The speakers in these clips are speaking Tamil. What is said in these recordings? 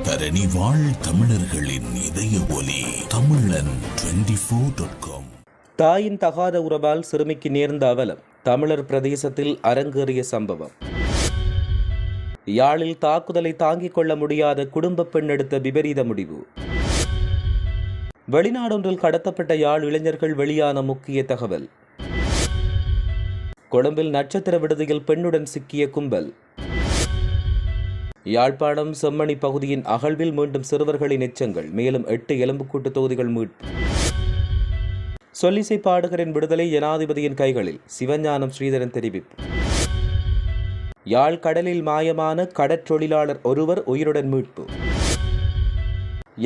தரணி வாழ் தமிழர்களின் இதய ஒலி தமிழன் 24.com. தாயின் தகாத உறவால் சிறுமிக்கு நேர்ந்த அவலம். தமிழர் பிரதேசத்தில் அரங்கேறிய சம்பவம். யாழில் தாக்குதலை தாங்கிக் கொள்ள முடியாத குடும்ப பெண் எடுத்த விபரீத முடிவு. வெளிநாடொன்றில் கடத்தப்பட்ட யாழ் இளைஞர்கள் வெளியான முக்கிய தகவல். கொழும்பில் நட்சத்திர விடுதியில் பெண்ணுடன் சிக்கிய கும்பல். யாழ்ப்பாணம் செம்மணி பகுதியின் அகழ்வில் மீண்டும் சிறுவர்களின் எச்சங்கள். மேலும் 8 எலும்புக்கூட்டு தொகுதிகள் மீட்பு. சொல்லிசை பாடகரின் விடுதலை ஜனாதிபதியின் கைகளில். சிவஞானம் ஸ்ரீதரன் தெரிவிப்பு. யாழ் கடலில் மாயமான கடற்றொழிலாளர் ஒருவர் உயிருடன் மீட்பு.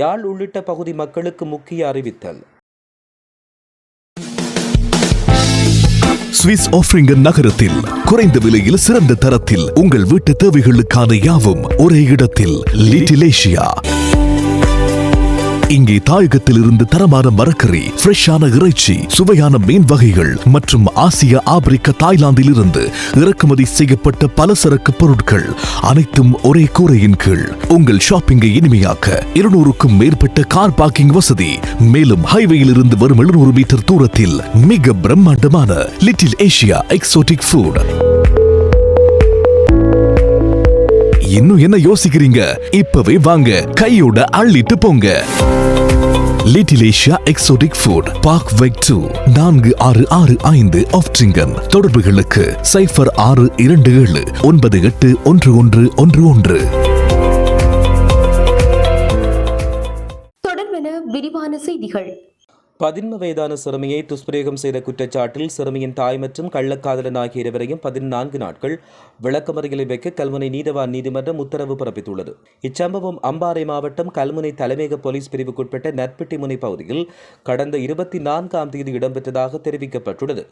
யாழ் உள்ளிட்ட பகுதி மக்களுக்கு முக்கிய அறிவித்தல். சுவிஸ் ஆஃப்ரிங்கன் நகரத்தில் குறைந்த விலையில் சிறந்த தரத்தில் உங்கள் வீட்டு தேவைகளுக்கான யாவும் ஒரே இடத்தில். Little Asia. இங்கே தாயகத்தில் இருந்து தரமான மரக்கறி, ஃப்ரெஷ்ஷான இறைச்சி, சுவையான மீன் வகைகள் மற்றும் ஆசிய, ஆப்பிரிக்க, தாய்லாந்தில் இருந்து இறக்குமதி செய்யப்பட்ட பலசரக்கு பொருட்கள் அனைத்தும் ஒரே கூரையின் கீழ். உங்கள் ஷாப்பிங்கை இனிமையாக்க 200க்கும் மேற்பட்ட கார் பார்க்கிங் வசதி. மேலும் ஹைவேயில் இருந்து வரும் 700 மீட்டர் தூரத்தில் மிக பிரம்மாண்டமான லிட்டில் ஏசியா எக்ஸோட்டிக் ஃபுட். இன்னும் என்ன யோசிக்கிறீங்க? இப்பவே வாங்க, கையோட அள்ளிட்டு போங்க. Little Asia exotic food, park வெக் 2, 4665 ஆஃப்ட்ரிங்கன். தொடர்புகளுக்கு 0627 981111. தொடர்பென விரிவான செய்திகள். 11 வயதான சிறுமியை துஷ்பிரயோகம் செய்த குற்றச்சாட்டில் சிறுமியின் தாய் மற்றும் கள்ளக்காதலன் ஆகிய இருவரையும் 14 நாட்கள் விளக்கமறியலில் வைக்க கல்முனை நீதவான் நீதிமன்றம் உத்தரவு பிறப்பித்துள்ளது. இச்சம்பவம் அம்பாறை மாவட்டம் கல்முனை தலைமையக போலீஸ் பிரிவுக்குட்பட்ட நற்பிட்டிமுனை பகுதியில் கடந்த 24ஆம் தேதி இடம்பெற்றதாக தெரிவிக்கப்பட்டுள்ளது.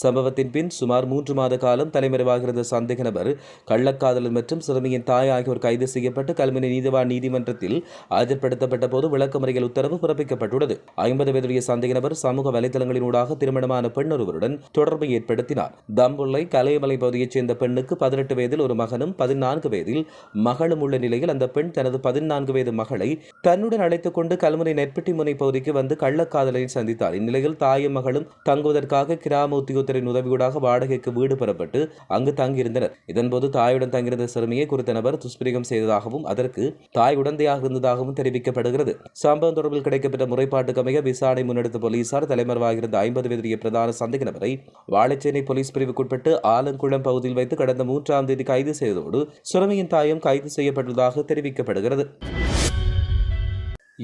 சம்பவத்தின் பின் சுமார் 3 மாத காலம் தலைமறைவாகிறது சந்தேக நபர் கள்ளக்காதலன் மற்றும் சிறுமியின் தாய் ஆகியோர் கைது செய்யப்பட்டு கல்முனை நீதவான் நீதிமன்றத்தில் ஆஜர்படுத்தப்பட்ட போது விளக்கமறியல் உத்தரவு பிறப்பிக்கப்பட்டுள்ளது. 50 வயதுடைய சந்தேக நபர் சமூக வலைதளங்களினூடாக திருமணமான பெண் ஒருவருடன் தொடர்பை ஏற்படுத்தினார். தம்புள்ளை கலையமலை பகுதியைச் சேர்ந்த பெண்ணுக்கு 18 வயதில் ஒரு மகனும் 14 வயதில் மகளும் உள்ள நிலையில் அந்த பெண் தனது 14 வயது மகளை தன்னுடன் அழைத்துக் கொண்டு கல்முனை நெற்பிட்டிமுனை பகுதிக்கு வந்து கள்ளக்காதலனை சந்தித்தார். இந்நிலையில் தாயும் மகளும் தங்குவதற்காக கிராம உத்தியோகத்தரின் உதவியூடாக வாடகைக்கு வீடு பெறப்பட்டு அங்கு தங்கியிருந்தனர். இதன்போது தாயுடன் தங்கியிருந்த சிறுமியை குறித்த நபர் துஷ்பிரயோகம் செய்ததாகவும் அதற்கு தாய் உடந்தையாக இருந்ததாகவும் தெரிவிக்கப்படுகிறது. சம்பவம் தொடர்பில் கிடைக்கப்பட்ட முறைப்பாட்டுக்கு அமைய விசாரணை முன்னெடுத்த போலீசார் தலைமறைவாகியிருந்த 50 வயதுடைய பிரதான சந்தேக நபரை வாழைச்சேனை போலீஸ் பிரிவுக்குட்பட்டு ஆலங்குளம் பகுதியில் வைத்து கடந்த 3ஆம் தேதி கைது செய்ததோடு சிறுமியின் தாயும் கைது செய்யப்பட்டுள்ளதாக தெரிவிக்கப்படுகிறது.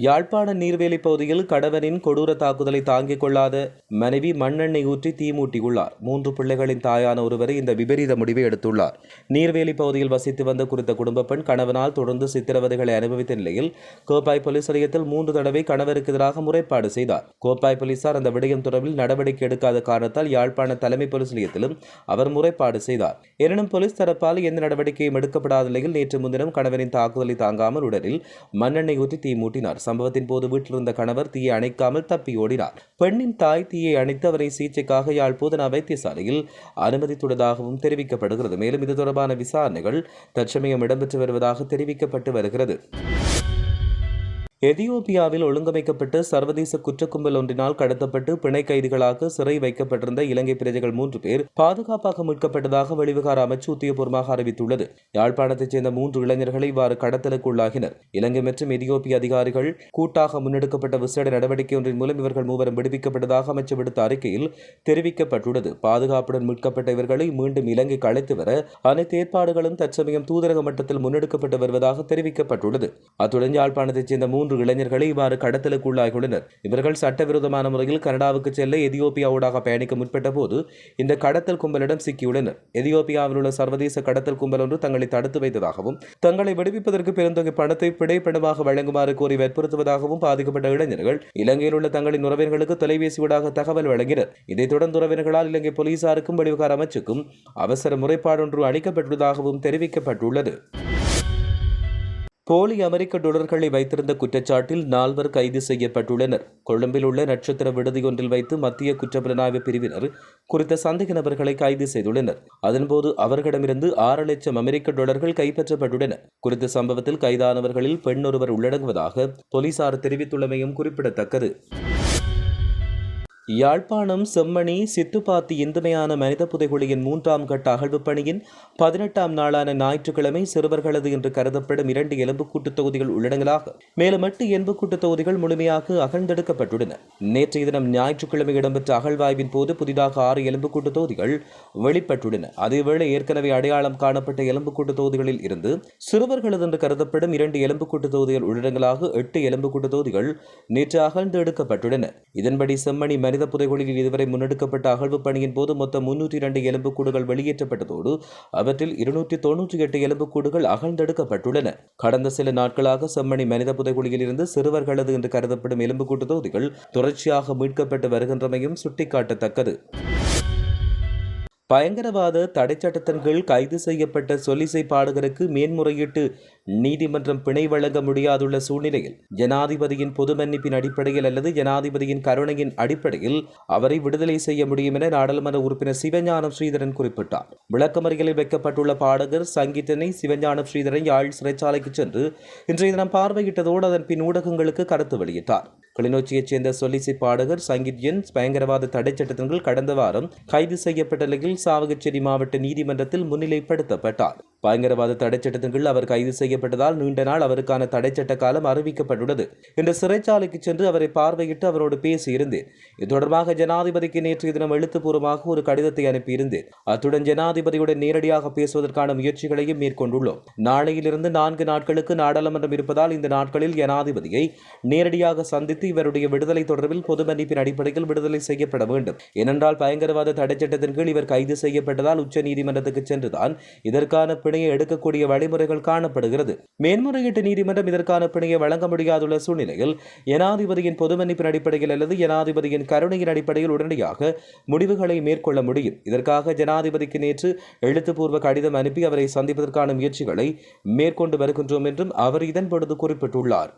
யாழ்ப்பாண நீர்வேலி பகுதியில் கணவனின் கொடூர தாக்குதலை தாங்கிக் கொள்ளாத மனைவி மண்ணெண்ணெய் ஊற்றி தீமூட்டியுள்ளார். 3 பிள்ளைகளின் தாயான ஒருவரை இந்த விபரீத முடிவை எடுத்துள்ளார். நீர்வேலி பகுதியில் வசித்து வந்த குறித்த குடும்ப பெண் கணவனால் தொடர்ந்து சித்திரவதைகளை அனுபவித்த நிலையில் கோப்பாய் போலீஸ் நிலையத்தில் 3 தடவை கணவருக்கு எதிராக முறைப்பாடு செய்தார். கோப்பாய் போலீசார் அந்த விடயம் தொடர்பில் நடவடிக்கை எடுக்காத காரணத்தால் யாழ்ப்பாண தலைமை போலீஸ் நிலையத்திலும் அவர் முறைப்பாடு செய்தார். எனினும் போலீஸ் தரப்பால் எந்த நடவடிக்கையும் எடுக்கப்படாத நிலையில் நேற்று முன்தினம் கணவனின் தாக்குதலை தாங்காமல் உடலில் மண்ணெண்ணெய் ஊற்றி தீமூட்டினார். சம்பவத்தின் போது வீட்டிலிருந்த கணவர் தீயை அணைக்காமல் தப்பி ஓடினார். பெண்ணின் தாய் தீயை அணைத்து அவரை சிகிச்சைக்காக யாழ் போதனா வைத்தியசாலையில் அனுமதித்துள்ளதாகவும் தெரிவிக்கப்படுகிறது. மேலும் இது தொடர்பான விசாரணைகள் தற்சமயம் இடம்பெற்று வருவதாக தெரிவிக்கப்பட்டு வருகிறது. எதியோப்பியாவில் ஒழுங்கமைக்கப்பட்ட சர்வதேச குற்றக்கும்பல் ஒன்றினால் கடத்தப்பட்டு பிணை கைதிகளாக சிறை வைக்கப்பட்டிருந்த இலங்கை பிரஜைகள் 3 பேர் பாதுகாப்பாக மீட்கப்பட்டதாக வெளிவிகார அமைச்சு உத்தியோகபூர்வமாக அறிவித்துள்ளது. யாழ்ப்பாணத்தைச் சேர்ந்த 3 இளைஞர்களை இவ்வாறு கடத்தலுக்கு உள்ளாகினர். இலங்கை மற்றும் எதியோப்பிய அதிகாரிகள் கூட்டாக முன்னெடுக்கப்பட்ட விசேட நடவடிக்கை ஒன்றின் மூலம் இவர்கள் 3 விடுவிக்கப்பட்டதாக அமைச்சு விடுத்த அறிக்கையில் தெரிவிக்கப்பட்டுள்ளது. பாதுகாப்புடன் மீட்கப்பட்ட இவர்களை மீண்டும் இலங்கைக்கு அழைத்து வர அனைத்து ஏற்பாடுகளும் தற்சமயம் தூதரக மட்டத்தில் முன்னெடுக்கப்பட்டு வருவதாக தெரிவிக்கப்பட்டுள்ளது. அத்துடன் யாழ்ப்பாணத்தைச் சேர்ந்த 3 இளைஞர்களை இவ்வாறு கடத்தலுக்கு உள்ளாகியுள்ளனர். இவர்கள் சட்டவிரோதமான முறையில் கனடாவுக்கு செல்ல எதியோப்பியாவூடாக பயணிக்க முற்பட்ட போது இந்த கடத்தல் கும்பலிடம் சிக்கியுள்ளனர். எதியோப்பியாவில் உள்ள சர்வதேச கடத்தல் கும்பல் ஒன்று தங்களை தடுத்து வைத்ததாகவும் தங்களை விடுவிப்பதற்கு பெருந்தொகை பணத்தை பிணைப்பணமாக வழங்குமாறு கோரி வற்புறுத்துவதாகவும் பாதிக்கப்பட்ட இளைஞர்கள் இலங்கையில் உள்ள தங்களின் உறவினர்களுக்கு தொலைபேசி ஊடாக தகவல் வழங்கினர். இதைத் தொடர்ந்து உறவினர்களால் இலங்கை போலீசாருக்கும் வெளிவிகார அமைச்சுக்கும் அவசர முறைப்பாடு ஒன்று அளிக்கப்பட்டுள்ளதாகவும் தெரிவிக்கப்பட்டுள்ளது. போலி அமெரிக்க டாலர்களை வைத்திருந்த குற்றச்சாட்டில் 4 கைது செய்யப்பட்டுள்ளனர். கொழும்பில் உள்ள நட்சத்திர விடுதியொன்றில் வைத்து மத்திய குற்றப்புலனாய்வு பிரிவினர் குறித்த சந்தேக நபர்களை கைது செய்துள்ளனர். அதன்போது அவர்களிடமிருந்து 6 லட்சம் அமெரிக்க டாலர்கள் கைப்பற்றப்பட்டுள்ளன. குறித்த சம்பவத்தில் கைதானவர்களில் பெண் ஒருவர் உள்ளடங்குவதாக போலீசார் தெரிவித்துள்ளமையும் குறிப்பிடத்தக்கது. யாழ்ப்பாணம் செம்மணி சித்துப்பாத்தி இந்துமையான மனித புதைகுழியின் 3ஆம் கட்ட அகழ்வு பணியின் 18ஆம் நாளான ஞாயிற்றுக்கிழமை சிறுவர்களது என்று கருதப்படும் 2 எலும்புக்கூட்டு தொகுதிகள் உள்ளடங்கலாக மேலும் 8 எலும்புக்கூட்டு தொகுதிகள் முழுமையாக அகழ்ந்தெடுக்கப்பட்டுள்ளன. நேற்றைய தினம் ஞாயிற்றுக்கிழமை இடம்பெற்ற அகழ்வாய்வின் போது புதிதாக 6 எலும்புக்கூட்டு தொகுதிகள் வெளிப்பட்டுள்ளன. அதேவேளை ஏற்கனவே அடையாளம் காணப்பட்ட எலும்புக்கூட்டு தொகுதிகளில் இருந்து சிறுவர்களது என்று கருதப்படும் 2 எலும்புக்கூட்டு தொகுதிகள் உள்ளடங்கலாக 8 எலும்புக்கூட்டு தொகுதிகள் நேற்று அகழ்ந்து எடுக்கப்பட்டுள்ளன. இதன்படி செம்மணி மனித புதைகுழியில் இதுவரை முன்னெடுக்கப்பட்ட அகழ்வு பணியின் போது மொத்தம் 302 எலும்புக்கூடுகள் வெளியேற்றப்பட்டதோடு அவற்றில் 298 எலும்புக்கூடுகள் அகழ்ந்தெடுக்கப்பட்டுள்ளன. கடந்த சில நாட்களாக செம்மணி மனித புதைகுழியில் இருந்து சிறுவர்களது என்று கருதப்படும் எலும்புக்கூட்டு தொகுதிகள் தொடர்ச்சியாக மீட்கப்பட்டு வருகின்றமையும் சுட்டிக்காட்டத்தக்கது. பயங்கரவாத தடை சட்டத்தின் கீழ் கைது செய்யப்பட்ட சொலிசை பாடகருக்கு மேன்முறையீட்டு நீதிமன்றம் பிணை வழங்க முடியாதுள்ள சூழ்நிலையில் ஜனாதிபதியின் பொது மன்னிப்பின் அடிப்படையில் அல்லது ஜனாதிபதியின் கருணையின் அடிப்படையில் அவரை விடுதலை செய்ய முடியும் என நாடாளுமன்ற உறுப்பினர் சிவஞானம் ஸ்ரீதரன் குறிப்பிட்டார். விளக்கமறியலில் வைக்கப்பட்டுள்ள பாடகர் சங்கீதனை சிவஞானம் ஸ்ரீதரன் யாழ் சிறைச்சாலைக்கு சென்று இன்றைய தினம் பார்வையிட்டதோடு அதன் பின் ஊடகங்களுக்கு கருத்து வெளியிட்டார். கிளிநொச்சியைச் சேர்ந்த சொலிசை பாடகர் சங்கீத்யன் பயங்கரவாத தடை சட்டத்தின் கீழ் கடந்த வாரம் கைது செய்யப்பட்ட நிலையில் சாவகச்சேரி மாவட்ட நீதிமன்றத்தில் முன்னிலைப்படுத்தப்பட்டார். பயங்கரவாத தடை சட்டத்தின் கீழ் அவர் கைது செய்யப்பட்டதால் நீண்ட நாள் அவருக்கான தடை சட்ட காலம் அறிவிக்கப்பட்டுள்ளது. இன்று சிறைச்சாலைக்கு சென்று அவரை பார்வையிட்டு அவரோடு பேசியிருந்தேன். இது தொடர்பாக ஜனாதிபதிக்கு நேற்றைய தினம் எழுத்துப்பூர்வமாக ஒரு கடிதத்தை அனுப்பியிருந்தேன். அத்துடன் ஜனாதிபதியுடன் நேரடியாக பேசுவதற்கான முயற்சிகளையும் மேற்கொண்டுள்ளோம். நாளையிலிருந்து 4 நாட்களுக்கு நாடாளுமன்றம் இருப்பதால் இந்த நாட்களில் ஜனாதிபதியை நேரடியாக சந்தித்து இவருடைய விடுதலை தொடர்பில் பொது மன்னிப்பின் அடிப்படையில் விடுதலை செய்யப்பட வேண்டும். ஏனென்றால் பயங்கரவாத தடை சட்டத்தின் கீழ் இவர் கைது செய்யப்பட்டதால் உச்ச நீதிமன்றத்துக்கு சென்றுதான் இதற்கான பிணையை எடுக்கக்கூடிய வழிமுறைகள் காணப்படுகிறது. மேன்முறையீட்டு நீதிமன்றம் இதற்கான பிணையை வழங்க முடியாதுள்ள சூழ்நிலையில் ஜனாதிபதியின் பொது மன்னிப்பின் அடிப்படையில் அல்லது ஜனாதிபதியின் கருணையின் அடிப்படையில் உடனடியாக முடிவுகளை மேற்கொள்ள முடியும். இதற்காக ஜனாதிபதிக்கு நேற்று எழுத்துப்பூர்வ கடிதம் அனுப்பி அவரை சந்திப்பதற்கான முயற்சிகளை மேற்கொண்டு வருகின்றோம் என்றும் அவர் இதன் பொழுது குறிப்பிட்டுள்ளார்.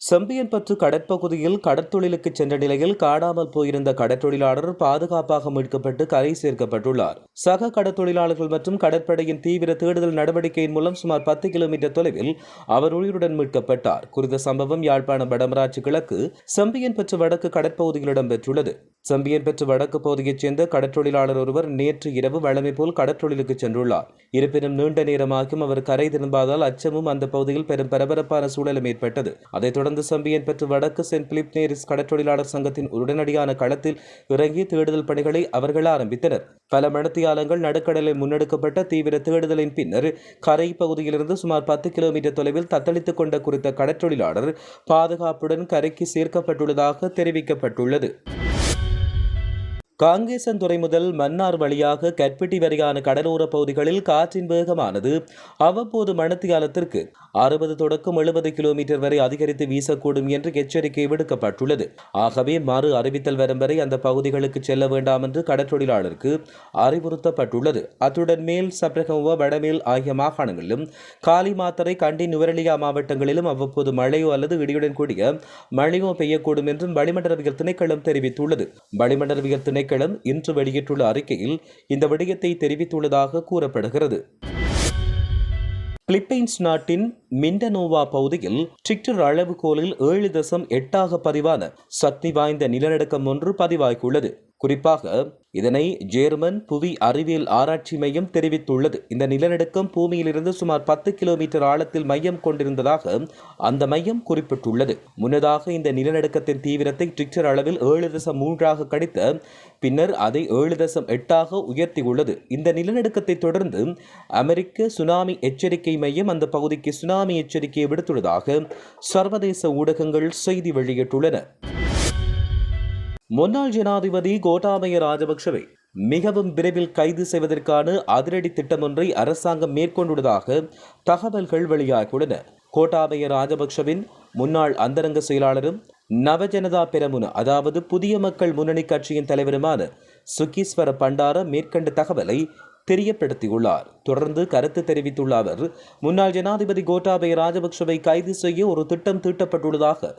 செம்பியன்பற்று கடற்பகுதியில் கடற்தொழிலுக்கு சென்ற நிலையில் காணாமல் போயிருந்த கடற்தொழிலாளர் பாதுகாப்பாக மீட்கப்பட்டு கரை சேர்க்கப்பட்டுள்ளார். சக கடற்தொழிலாளர்கள் மற்றும் கடற்படையின் தீவிர தேடுதல் நடவடிக்கையின் மூலம் சுமார் 10 கிலோமீட்டர் தொலைவில் அவர் உயிருடன் மீட்கப்பட்டார். குறித்த சம்பவம் யாழ்ப்பாணம் வடமராட்சி கிழக்கு செம்பியன்பற்று வடக்கு கடற்பகுதியில் இடம்பெற்றுள்ளது. செம்பியன்பற்று வடக்கு பகுதியைச் சேர்ந்த கடற்தொழிலாளர் ஒருவர் நேற்று இரவு வழமை போல் கடற்தொழிலுக்கு சென்றுள்ளார். இருப்பினும் நீண்ட நேரமாகும் அவர் கரை திரும்பாதால் அச்சமும் அந்த பகுதியில் பெரும் பரபரப்பான சூழலும் ஏற்பட்டது. அதைத் தொடர்ந்து செம்பியன்பற்று வடக்கு சென்ட் பிலிப் நேரிஸ் கடற்தொழிலாளர் சங்கத்தின் உடனடியான களத்தில் இறங்கி தேடுதல் பணிகளை அவர்கள் ஆரம்பித்தனர். பல மணித்தியாலங்கள் நடுக்கடலில் முன்னெடுக்கப்பட்ட தீவிர தேடுதலின் பின்னர் கரை பகுதியிலிருந்து சுமார் 10 கிலோமீட்டர் தொலைவில் தத்தளித்துக் கொண்ட குறித்த கடற்தொழிலாளர் பாதுகாப்புடன் கரைக்கு சேர்க்கப்பட்டுள்ளதாக தெரிவிக்கப்பட்டுள்ளது. காங்கேசன்துறை முதல் மன்னார் வழியாக கற்பிட்டி வரையான கடலோர பகுதிகளில் காற்றின் வேகமானது அவ்வப்போது மணித்தியாலத்திற்கு 60 தொடக்கம் 70 கிலோமீட்டர் வரை அதிகரித்து வீசக்கூடும் என்று எச்சரிக்கை விடுக்கப்பட்டுள்ளது. ஆகவே மறு அறிவித்தல் வரும் வரை அந்த பகுதிகளுக்கு செல்ல வேண்டாம் என்று கடற்தொழிலாளருக்கு அறிவுறுத்தப்பட்டுள்ளது. அத்துடன் மேல் சப்ரகமுவ வடமேல் ஆகிய மாகாணங்களிலும் காலி மாத்தறை கண்டி நுவரெலியா மாவட்டங்களிலும் அவ்வப்போது மழையோ அல்லது இடியுடன் கூடிய மழையோ பெய்யக்கூடும் என்றும் வளிமண்டலவியல் திணைக்களம் தெரிவித்துள்ளது. வளிமண்டலவியல் திணைக்களம் இன்று வெளியிட்டுள்ள அறிக்கையில் இந்த விடயத்தை தெரிவித்துள்ளதாக கூறப்படுகிறது. பிலிப்பைன்ஸ் நாட்டின் மிண்டனோவா பகுதியில் ரிக்டர் அளவுகோலில் 7.8 பதிவான சக்தி வாய்ந்த நிலநடுக்கம் ஒன்று பதிவாகியுள்ளது. குறிப்பாக இதனை ஜெர்மன் புவி அறிவியல் ஆராய்ச்சி மையம் தெரிவித்துள்ளது. இந்த நிலநடுக்கம் பூமியிலிருந்து சுமார் 10 கிலோமீட்டர் ஆழத்தில் மையம் கொண்டிருந்ததாக அந்த மையம் குறிப்பிட்டுள்ளது. முன்னதாக இந்த நிலநடுக்கத்தின் தீவிரத்தை ரிக்டர் அளவில் 7.3 கணித்த பின்னர் அதை 7.8 உயர்த்தியுள்ளது. இந்த நிலநடுக்கத்தை தொடர்ந்து அமெரிக்க சுனாமி எச்சரிக்கை மையம் அந்த பகுதிக்கு சுனாமி எச்சரிக்கையை விடுத்துள்ளதாக சர்வதேச ஊடகங்கள் செய்தி வெளியிட்டுள்ளன. முன்னாள் ஜனாதிபதி கோட்டாபய ராஜபக்ஷவை மிகவும் விரைவில் கைது செய்வதற்கான அதிரடி திட்டம் ஒன்றை அரசாங்கம் மேற்கொண்டுள்ளதாக தகவல்கள் வெளியாகியுள்ளன. கோட்டாபய ராஜபக்ஷவின் முன்னாள் அந்தரங்க செயலாளரும் நவஜனதா பெரமுன அதாவது புதிய மக்கள் முன்னணி கட்சியின் தலைவருமான சுகீஸ்வர பண்டார மேற்கண்ட தகவலை தெரியப்படுத்தியுள்ளார். தொடர்ந்து கருத்து தெரிவித்துள்ள அவர், முன்னாள் ஜனாதிபதி கோட்டாபய ராஜபக்ஷவை கைது செய்ய ஒரு திட்டம் தீட்டப்பட்டுள்ளதாக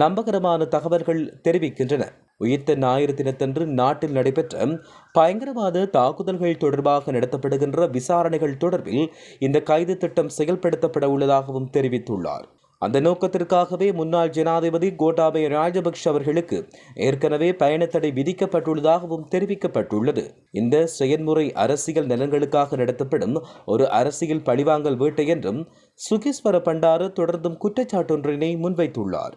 நம்பகரமான தகவல்கள் தெரிவிக்கின்றன. உயிர்த்த ஞாயிறு தினத்தன்று நாட்டில் நடைபெற்ற பயங்கரவாத தாக்குதல்கள் தொடர்பாக நடத்தப்படுகின்ற விசாரணைகள் தொடர்பில் இந்த கைது திட்டம் செயல்படுத்தப்பட உள்ளதாகவும் தெரிவித்துள்ளார். அந்த நோக்கத்திற்காகவே முன்னாள் ஜனாதிபதி கோட்டாபய ராஜபக்ஷ அவர்களுக்கு ஏற்கனவே பயணத்தடை விதிக்கப்பட்டுள்ளதாகவும் தெரிவிக்கப்பட்டுள்ளது. இந்த செயல்முறை அரசியல் நலன்களுக்காக நடத்தப்படும் ஒரு அரசியல் பழிவாங்கல் வேட்டை என்றும் சுகேஸ்வர பண்டார தொடர்ந்தும் குற்றச்சாட்டொன்றினை முன்வைத்துள்ளார்.